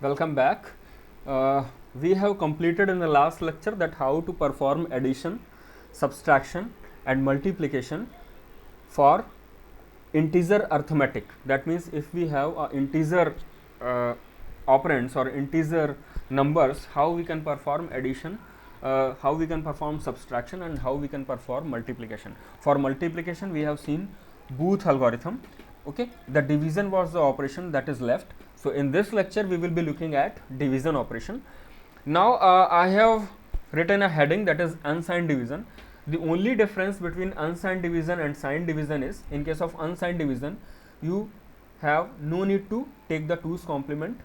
Welcome back. We have completed in the last lecture that how to perform addition, subtraction and multiplication for integer arithmetic. That means if we have integer operands or integer numbers, how we can perform addition, how we can perform subtraction and how we can perform multiplication. For multiplication we have seen Booth algorithm. Okay, the division was the operation that is left. So in this lecture we will be looking at division operation. Now I have written a heading that is unsigned division. The only difference between unsigned division and signed division is, in case of unsigned division you have no need to take the 2's complement.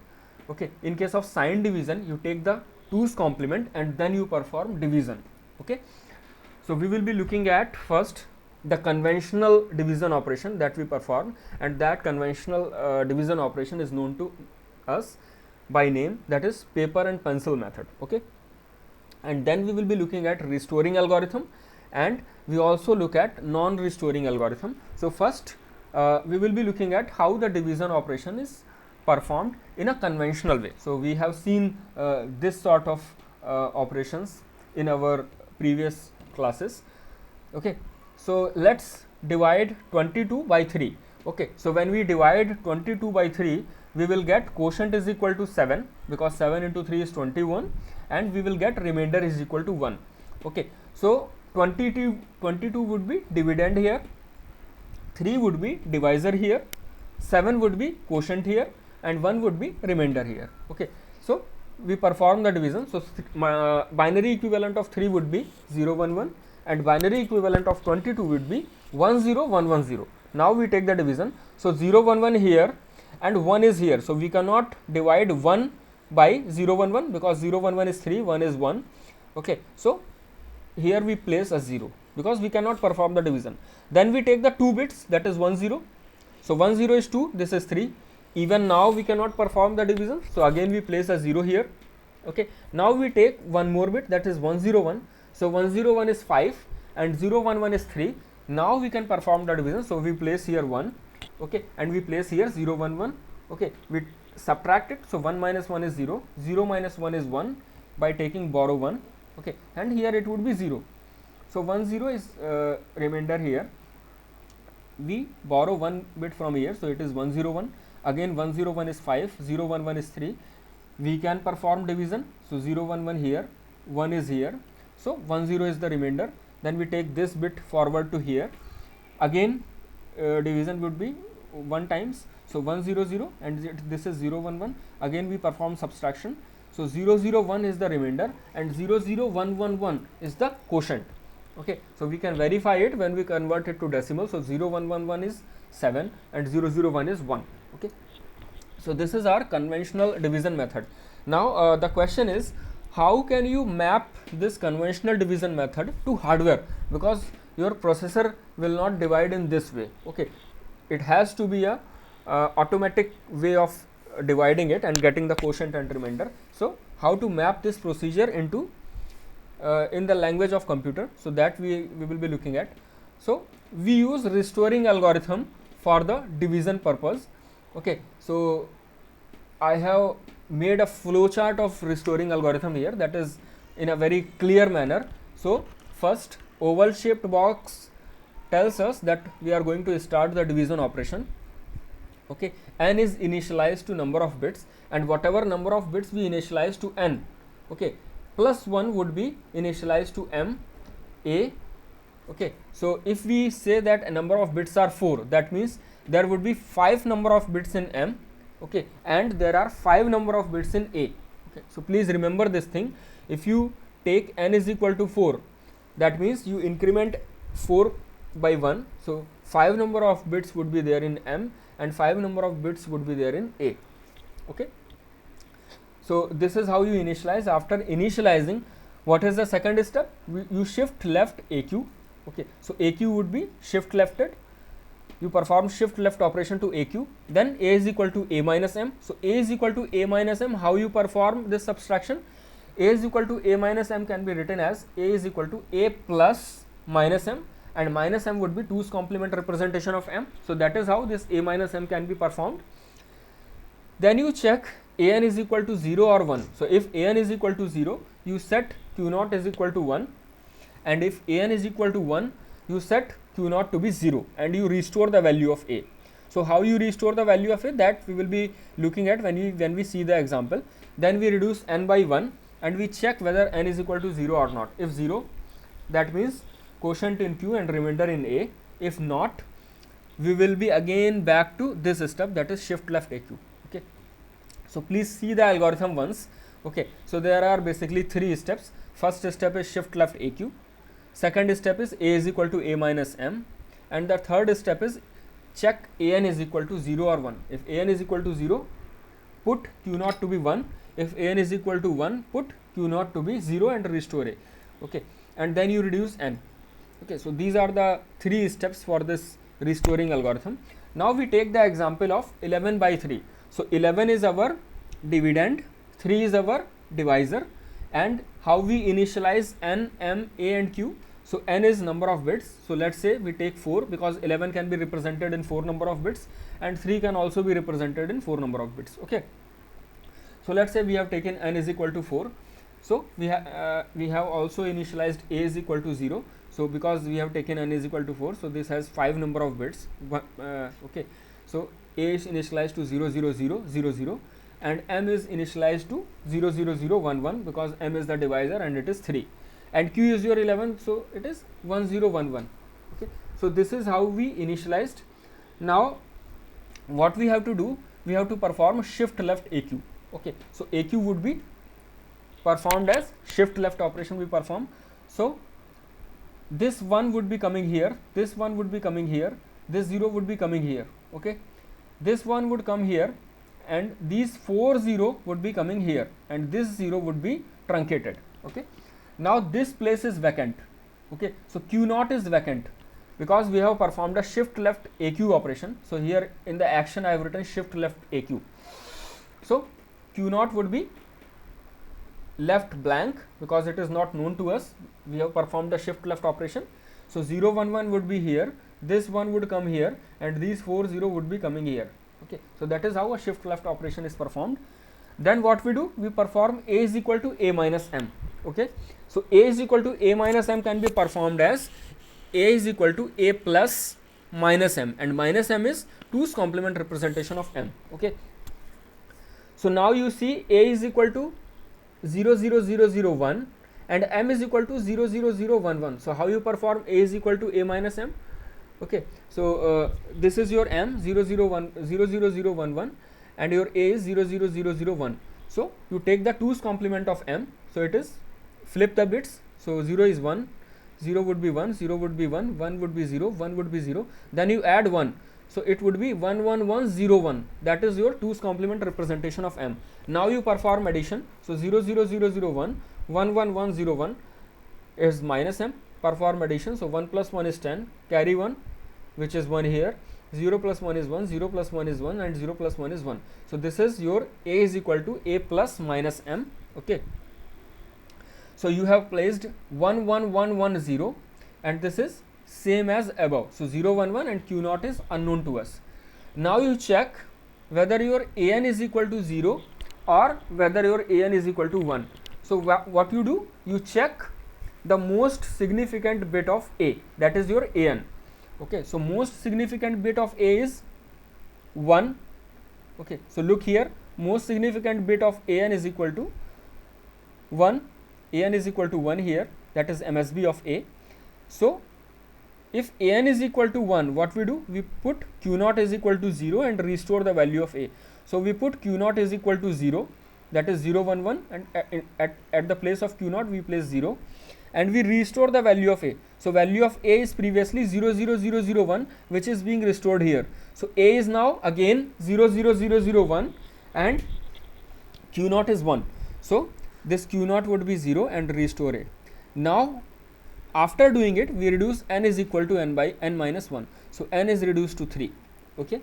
Okay, in case of signed division you take the 2's complement and then you perform division. Okay, so we will be looking at first the conventional division operation that we perform, and that conventional division operation is known to us by name, that is paper and pencil method. Okay, and then we will be looking at restoring algorithm, and we also look at non-restoring algorithm. So first we will be looking at how the division operation is performed in a conventional way. So we have seen this sort of operations in our previous classes. Okay, so let's divide 22 by 3. Okay, so when we divide 22 by 3, we will get quotient is equal to 7, because 7 into 3 is 21, and we will get remainder is equal to 1. Okay, so 22 would be dividend here, 3 would be divisor here, 7 would be quotient here, and 1 would be remainder here. Okay, so we perform the division. So binary equivalent of 3 would be 0 1 1, and binary equivalent of 22 would be 1 0 1 1 0. Now we take the division. So 0 1 1 here and 1 is here. So we cannot divide 1 by 0 1 1, because 0 1 1 is 3, 1 is 1. Okay, so here we place a 0 because we cannot perform the division. Then we take the 2 bits, that is 1 0. So 1 0 is 2, this is 3. Even now we cannot perform the division, so again we place a 0 here. Okay, now we take one more bit, that is 1 0 1. So 1 0 1 is 5 and 0 1 1 is 3. Now we can perform the division. So we place here 1, okay, and we place here 0 1 1. Okay, we subtract it. So 1 minus 1 is 0, 0 minus 1 is 1 by taking borrow 1. Okay, and here it would be 0. So 1 0 is remainder here. We borrow 1 bit from here, so it is 1 0 1. Again 1 0 1 is 5, 0 1 1 is 3. We can perform division. So 0 1 1 here, 1 is here. So 1 0 is the remainder. Then we take this bit forward to here. Again division would be 1 times. So 1 0 0 and this is 0 1 1. Again we perform subtraction. So 0 0 1 is the remainder and 0 0 1 1 1 is the quotient. Okay, so we can verify it when we convert it to decimal. So 0 1 1 1 is 7 and 0 0 1 is 1. Okay, so this is our conventional division method. Now the question is, how can you map this conventional division method to hardware, because your processor will not divide in this way. Okay, it has to be a automatic way of dividing it and getting the quotient and remainder. So how to map this procedure into in the language of computer, so that we will be looking at. So we use restoring algorithm for the division purpose. Okay, so I have made a flowchart of restoring algorithm here, that is in a very clear manner. So first, oval shaped box tells us that we are going to start the division operation. Okay, n is initialized to number of bits, and whatever number of bits we initialize to n, okay, plus 1 would be initialized to m a. Okay, so if we say that a number of bits are 4, that means there would be 5 number of bits in m. Okay, and there are 5 number of bits in a. Okay, so please remember this thing. If you take n is equal to 4, that means you increment 4 by 1. So 5 number of bits would be there in m and 5 number of bits would be there in a. Okay, so this is how you initialize. After initializing, what is the second step? You shift left aq. Okay, so aq would be shift lefted. You perform shift left operation to aq, then a is equal to a minus m. So a is equal to a minus m. How you perform this subtraction? A is equal to a minus m can be written as a is equal to a plus minus m, and minus m would be 2's complement representation of m. So that is how this a minus m can be performed. Then you check an is equal to 0 or 1. So if an is equal to 0, you set q naught is equal to 1, and if an is equal to 1, you set q naught to be 0, and you restore the value of a. So how you restore the value of a, that we will be looking at when we see the example. Then we reduce n by 1 and we check whether n is equal to 0 or not. If 0, that means quotient in q and remainder in a. If not, we will be again back to this step, that is shift left aq. Okay, so please see the algorithm once. Okay, so there are basically 3 steps. First step is shift left aq, second step is a is equal to a minus m, and the third step is check an is equal to 0 or 1. If an is equal to 0, put q naught to be 1. If an is equal to 1, put q naught to be 0 and restore a. Okay, and then you reduce n. Okay, so these are the 3 steps for this restoring algorithm. Now we take the example of 11 by 3. So 11 is our dividend, 3 is our divisor, and how we initialize n, m, a and q. So n is number of bits. So let's say we take 4, because 11 can be represented in 4 number of bits and 3 can also be represented in 4 number of bits. Okay, so let's say we have taken n is equal to 4. So we have also initialized a is equal to 0. So because we have taken n is equal to 4, so this has 5 number of bits. Okay, so a is initialized to 0 0 0 0 0, and m is initialized to 0 0 0 1 1, because m is the divisor and it is 3, and q is your 11, so it is 1 0 1 1. Okay, so this is how we initialized. Now what we have to do, we have to perform shift left aq. Okay, so aq would be performed as shift left operation we perform. So this 1 would be coming here, this 1 would be coming here, this 0 would be coming here. Okay, this 1 would come here, and these 4 0 would be coming here, and this 0 would be truncated. Okay, now this place is vacant. Okay, so q naught is vacant because we have performed a shift left aq operation. So here in the action I have written shift left aq. So q naught would be left blank because it is not known to us. We have performed the shift left operation. So 0 1 1 would be here, this 1 would come here, and these 4 0 would be coming here. Okay, so that is how a shift left operation is performed. Then what we do, we perform a is equal to a minus m. Okay, so a is equal to a minus m can be performed as a is equal to a plus minus m, and minus m is 2's complement representation of m. Okay, so now you see a is equal to 0 0 0 0 1 and m is equal to 0 0 0 1 1. So how you perform a is equal to a minus m? Okay, so this is your m 0 0 1 0 0 0 1 1, and your a is 0 0 0 0 1. So you take the 2's complement of m. So it is flip the bits. So 0 is 1, 0 would be 1, 0 would be 1, 1 would be 0, 1 would be 0. Then you add 1. So it would be 1 1 1 0 1. That is your 2's complement representation of m. Now you perform addition. So 0 0 0 0 1, 1 1 1 0 1 is minus m. Perform addition. So 1 plus 1 is 10. Carry 1, which is 1 here. 0 plus 1 is 1, 0 plus 1 is 1, and 0 plus 1 is 1. So this is your a is equal to a plus minus m. Okay, so you have placed 1 1 1 1 0, and this is same as above. So 0 1 1 and q naught is unknown to us. Now you check whether your an is equal to 0 or whether your an is equal to 1. So what you do, you check the most significant bit of a, that is your an. Okay, so most significant bit of a is 1. Okay, so look here, most significant bit of an is equal to 1. An is equal to 1 here, that is MSB of a. So if an is equal to 1, what we do, we put q naught is equal to 0 and restore the value of a. So we put q naught is equal to 0, that is 0 1 1, and at the place of q naught we place 0, and we restore the value of a. So value of a is previously 0 0 0 0 1, which is being restored here. So a is now again 0 0 0 0 1 and q naught is 1. So this q naught would be 0 and restore it. Now after doing it, we reduce n is equal to n by n minus 1. So n is reduced to 3. Okay,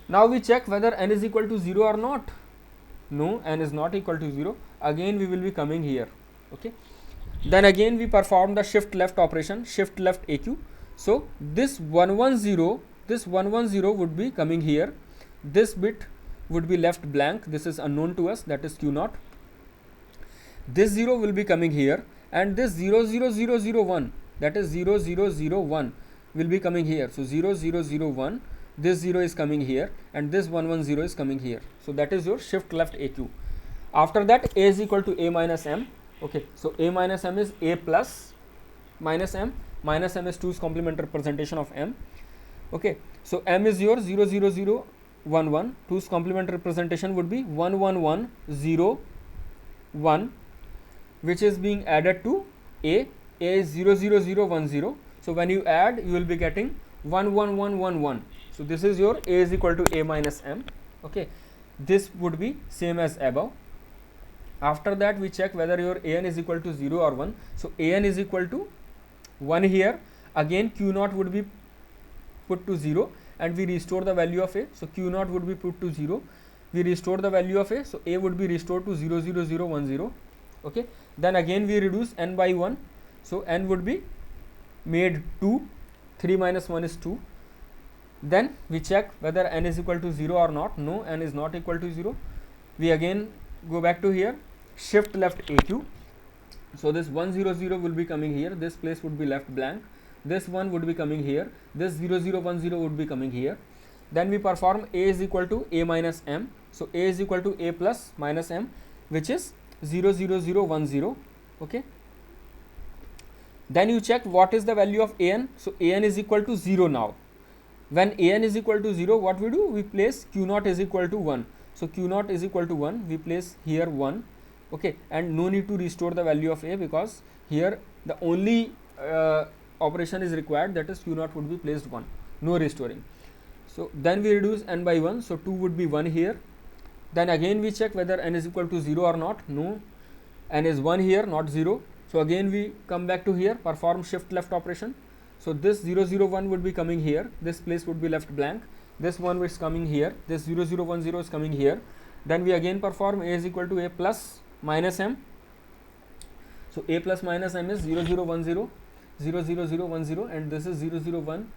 now we check whether n is equal to 0 or not. No, n is not equal to 0. Again we will be coming here. Okay, then again we perform the shift left operation, shift left aq. So this 1 1 0, this 1 1 0 would be coming here, this bit would be left blank. This is unknown to us, that is q naught. This 0 will be coming here, and this 0 0 0 0 1, that is 0 0 0 1 will be coming here. So 0 0 0 1, this 0 is coming here, and this 1 1 0 is coming here. So that is your shift left AQ. After that, A is equal to A minus M. Okay, so A minus M is A plus minus M. Minus M is 2's complement representation of M. Okay, so M is your 0 0 0 1 1. 2's complement representation would be 1 1 1 0 1, which is being added to A. A is 0 0 0 1 0. So when you add, you will be getting 1 1 1 1 1. So this is your A is equal to A minus M. Okay, this would be same as above. After that, we check whether your an is equal to 0 or 1. So an is equal to 1 here. Again q naught would be put to 0, and we restore the value of a. So q naught would be put to 0. We restore the value of a. So a would be restored to 0 0 0 1 0. Okay. Then again we reduce n by 1. So n would be made 2. 3 minus 1 is 2. Then we check whether n is equal to 0 or not. No, n is not equal to 0. We again go back to here, shift left AQ. So this 1 0 0 will be coming here, this place would be left blank, this 1 would be coming here, this 0 0 1 0 would be coming here. Then we perform A is equal to A minus M. So A is equal to A plus minus M, which is 0 0 0 1 0. Okay. Then you check what is the value of an. So an is equal to 0 now. When an is equal to 0, what we do? We place q naught is equal to 1. So q naught is equal to 1, we place here 1. Okay, and no need to restore the value of a, because here the only operation is required, that is q naught would be placed 1, no restoring. So then we reduce n by 1, so 2 would be 1 here. Then again we check whether n is equal to 0 or not. No, n is 1 here, not 0. So again we come back to here, perform shift left operation. So this 0 0 1 would be coming here, this place would be left blank, this 1 is coming here, this 0 0 1 0 is coming here. Then we again perform A is equal to A plus minus M. So A plus minus M is 0 0 1 0, 0 0 0 1 0, and this is 0 0 1,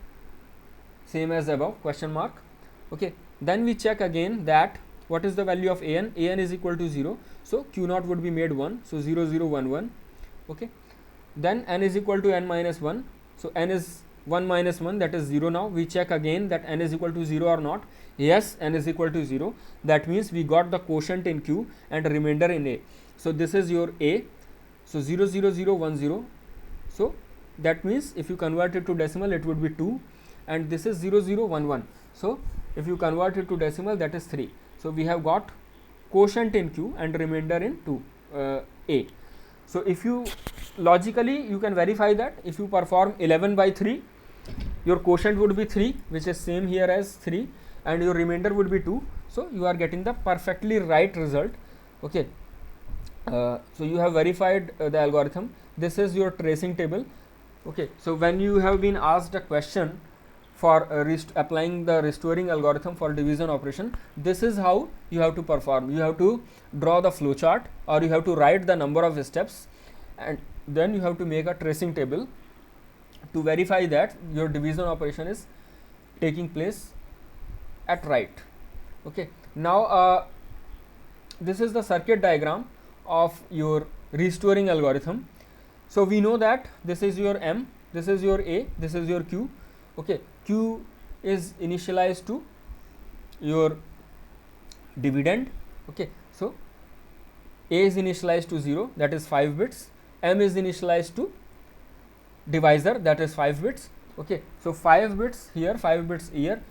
same as above, question mark. Okay, then we check again that what is the value of an. An is equal to 0, so q naught would be made 1, so 0 0 1 1. Okay, then n is equal to n minus 1. So n is 1 minus 1, that is 0 now. We check again that n is equal to 0 or not. Yes, n is equal to 0. That means we got the quotient in q and remainder in a. So this is your a. So 0 0 0 1 0. So that means if you convert it to decimal, it would be 2, and this is 0 0 1 1. So if you convert it to decimal, that is 3. So we have got quotient in q and remainder in 2 a. So if you logically you can verify that if you perform 11 by 3, your quotient would be 3, which is same here as 3, and your remainder would be 2. So you are getting the perfectly right result. Okay. So you have verified the algorithm. This is your tracing table. Okay. So when you have been asked a question for applying the restoring algorithm for division operation, this is how you have to perform. You have to draw the flow chart, or you have to write the number of steps, and then you have to make a tracing table to verify that your division operation is taking place at right. Okay. Now this is the circuit diagram of your restoring algorithm. So we know that this is your M, this is your A, this is your Q. Okay, Q is initialized to your dividend. Okay, so A is initialized to 0, that is 5 bits. M is initialized to divisor, that is 5 bits. Okay, so 5 bits here, 5 bits here.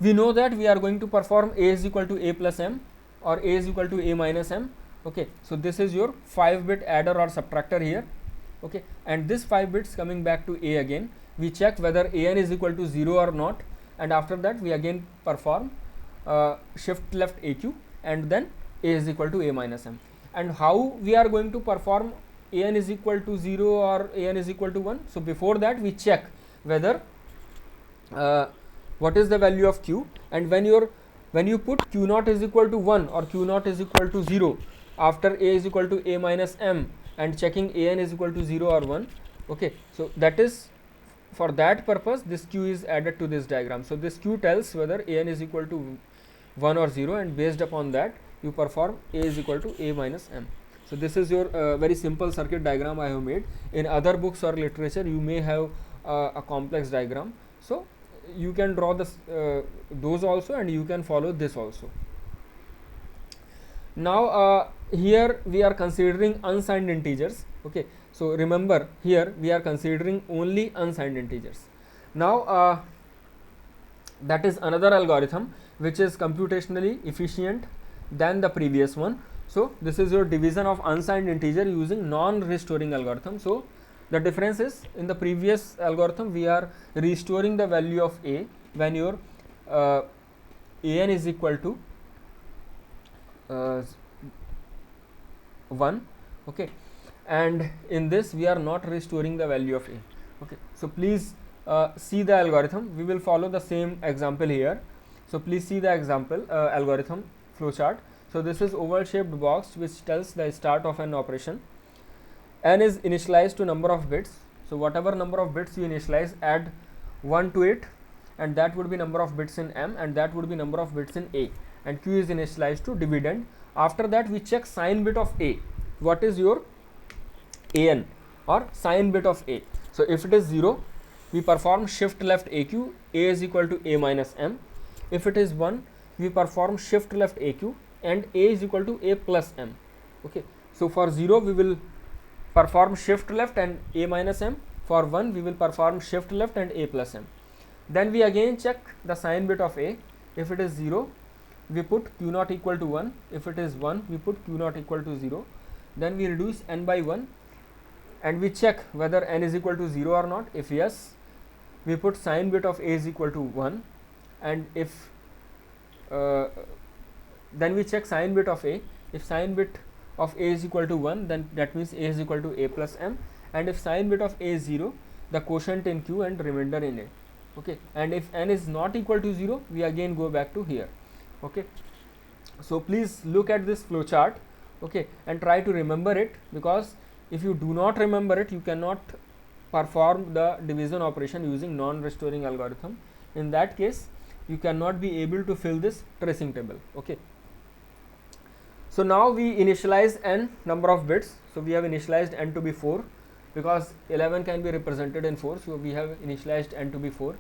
We know that we are going to perform A is equal to A plus M, or A is equal to A minus M. Okay, so this is your 5 bit adder or subtractor here. Okay, and this 5 bits coming back to A again. We check whether an is equal to 0 or not, and after that we again perform shift left AQ, and then A is equal to A minus M. And how we are going to perform an is equal to 0 or an is equal to 1? So before that we check whether what is the value of q, and when you put q naught is equal to 1 or q naught is equal to 0 after A is equal to A minus M, and checking an is equal to 0 or 1. Okay, so that is for that purpose this q is added to this diagram. So this q tells whether an is equal to 1 or 0, and based upon that you perform A is equal to A minus M. So this is your very simple circuit diagram I have made. In other books or literature you may have a complex diagram, so you can draw this those also, and you can follow this also. Now here we are considering unsigned integers. Okay, so remember here we are considering only unsigned integers. Now that is another algorithm which is computationally efficient than the previous one. So this is your division of unsigned integer using non-restoring algorithm. So the difference is, in the previous algorithm we are restoring the value of A when your an is equal to 1. Okay, and in this we are not restoring the value of A. Okay, so please see the algorithm. We will follow the same example here. So please see the example algorithm flowchart. So this is oval shaped box which tells the start of an operation. N is initialized to number of bits. So whatever number of bits you initialize, add 1 to it, and that would be number of bits in M, and that would be number of bits in A. And Q is initialized to dividend. After that we check sign bit of A. What is your An or sign bit of A? So if it is 0, we perform shift left AQ, A is equal to A minus M. If it is 1, we perform shift left AQ and A is equal to A plus M. Okay, so for 0 we will perform shift left and A minus M. For 1 we will perform shift left and A plus M. Then we again check the sign bit of A. If it is 0, we put Q naught equal to 1. If it is 1, we put Q naught equal to 0. Then we reduce N by 1 and we check whether N is equal to 0 or not. If yes, we put sign bit of A is equal to 1, and if then we check sign bit of A. If sign bit of A is equal to 1, then that means A is equal to A plus M, and if sign bit of A is 0, the quotient in Q and remainder in A. Okay, and if N is not equal to 0, we again go back to here. Okay, so please look at this flow chart, okay, and try to remember it, because if you do not remember it, you cannot perform the division operation using non-restoring algorithm. In that case, you cannot be able to fill this tracing table. Okay, so now we initialize n number of bits. So we have initialized n to be 4, because 11 can be represented in 4, so we have initialized n to be 4.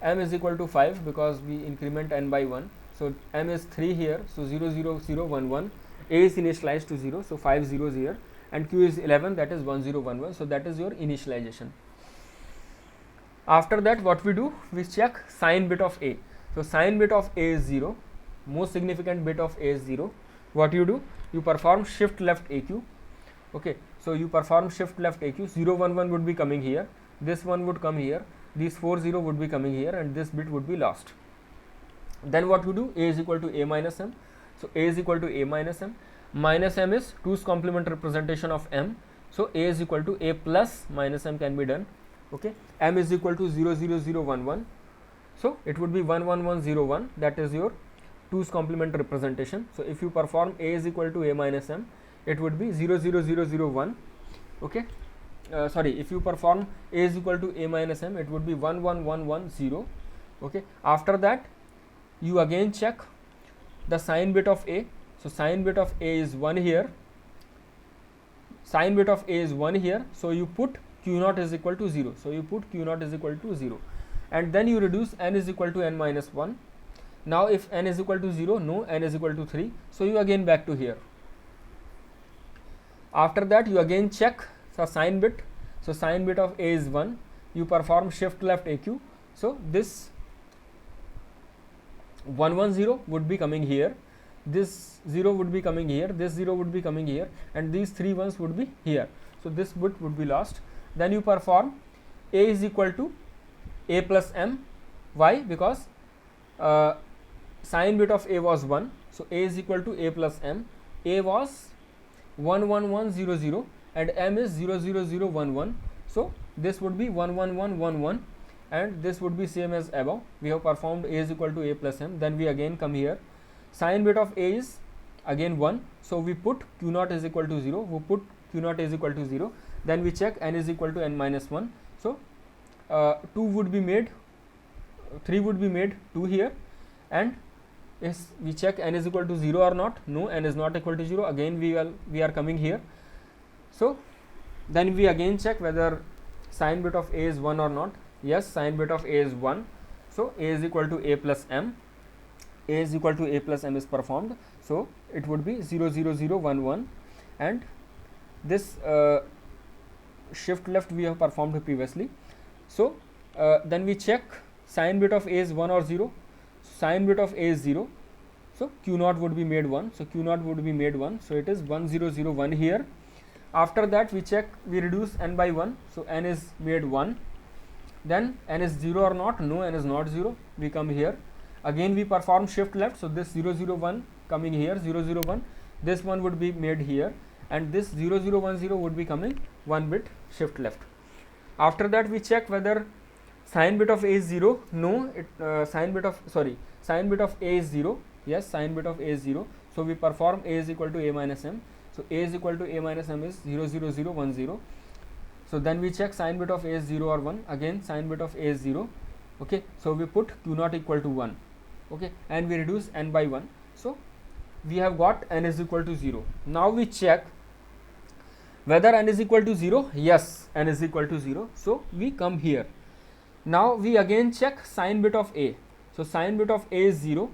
M is equal to 5 because we increment n by 1. So M is 3 here, so 0 0 0 1 1. A is initialized to 0, so 5 zeros here, and Q is 11, that is 1 0 1 1. So that is your initialization. After that, what we do, we check sign bit of A. So sign bit of A is 0, most significant bit of A is 0. What you do, you perform shift left AQ. Okay, so you perform shift left AQ. 0 1 1 would be coming here, this one would come here, these 4 0 would be coming here, and this bit would be lost. Then what you do, A is equal to A minus M. So A is equal to A minus M. Minus M is 2's complement representation of M. So A is equal to A plus minus M can be done. Okay, M is equal to 0 0 0 1 1. So it would be 1 1 1 0 1. That is your 2's complement representation. So if you perform A is equal to A minus M, it would be 0 0 0 0 1. Okay, sorry, if you perform A is equal to A minus M, it would be 1 1 1 1 0. Okay, after that you again check the sign bit of A. So sign bit of A is 1 here, sign bit of A is 1 here, so you put Q naught is equal to 0. So you put Q naught is equal to 0, and then you reduce N is equal to N minus 1. Now if N is equal to 0, no, N is equal to 3, so you again back to here. After that you again check the sign bit. So sign bit of A is 1, you perform shift left AQ. So this 1 1 0 would be coming here, this 0 would be coming here, this 0 would be coming here, and these 3 ones would be here. So this bit would be lost. Then you perform A is equal to A plus M. Why? Because sign bit of A was 1, so A is equal to A plus M. A was 1 1 1 0 0 and M is 0 0 0 1 1. So this would be 1 1 1 1 1, and this would be same as above. We have performed A is equal to A plus M. Then we again come here, sign bit of A is again 1, so we put Q naught is equal to 0, we put Q naught is equal to 0. Then we check N is equal to N minus 1. So 2 would be made, 3 would be made 2 here, and is we check n is equal to 0 or not. No, n is not equal to 0. Again we are coming here. So then we again check whether sine bit of a is 1 or not. Yes, sine bit of a is 1. So a is equal to a plus m. A is equal to a plus m is performed. So it would be 0 0 0 1 1, and this shift left we have performed previously. So then we check sine bit of a is 1 or 0. Sine bit of a is 0, so q naught would be made 1. So q naught would be made 1. So it is 1 0 0 1 here. After that we check, we reduce n by 1. So n is made 1. Then n is 0 or not. No, n is not 0. We come here. Again we perform shift left. So this 0 0 1 coming here, 0 0 1. This one would be made here, and this 0 0 1 0 would be coming 1 bit shift left. After that we check whether sine bit of a is 0. No, sine bit of a is 0. Yes, sine bit of a is 0. So we perform a is equal to a minus m. So a is equal to a minus m is 0 0 0 1 0. So then we check sine bit of a is 0 or 1. Again sine bit of a is 0. Okay, so we put q naught equal to 1. Okay, and we reduce n by 1. So we have got n is equal to 0. Now we check whether n is equal to 0. Yes, n is equal to 0. So we come here. Now we again check sine bit of a. So sine bit of a is 0.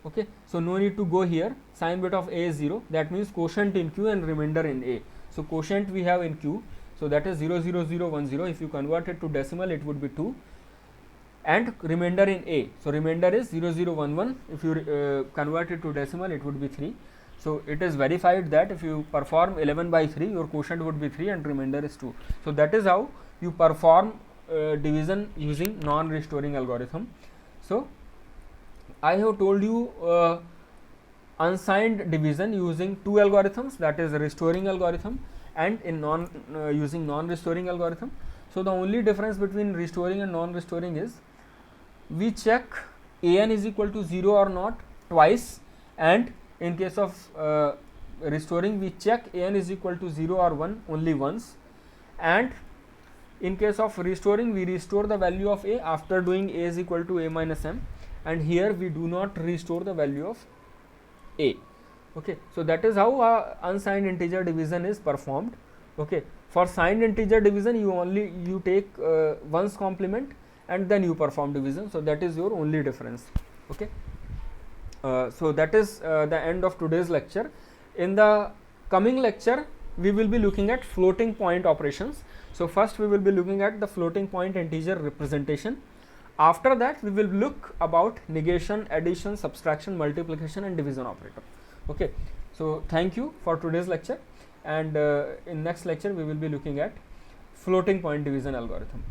Okay, so no need to go here. Sine bit of a is 0. That means quotient in q and remainder in a. So quotient we have in q. So that is 0 0 0 1 0. If you convert it to decimal, it would be 2. And remainder in a. So remainder is 0 0 1 1. If you convert it to decimal, it would be 3. So it is verified that if you perform 11 by 3, your quotient would be 3 and remainder is 2. So that is how you perform division using non-restoring algorithm. So I have told you unsigned division using two algorithms, that is restoring algorithm and in using non-restoring algorithm. So the only difference between restoring and non-restoring is we check an is equal to 0 or not twice, and in case of restoring we check an is equal to 0 or 1 only once, and in case of restoring we restore the value of a after doing a is equal to a minus m, and here we do not restore the value of a. Okay, so that is how unsigned integer division is performed. Okay, for signed integer division you take one's complement and then you perform division. So that is your only difference. Okay, so that is the end of today's lecture. In the coming lecture we will be looking at floating point operations. So first we will be looking at the floating point integer representation. After that we will look about negation, addition, subtraction, multiplication and division operator. Okay, so thank you for today's lecture, and in next lecture we will be looking at floating point division algorithm.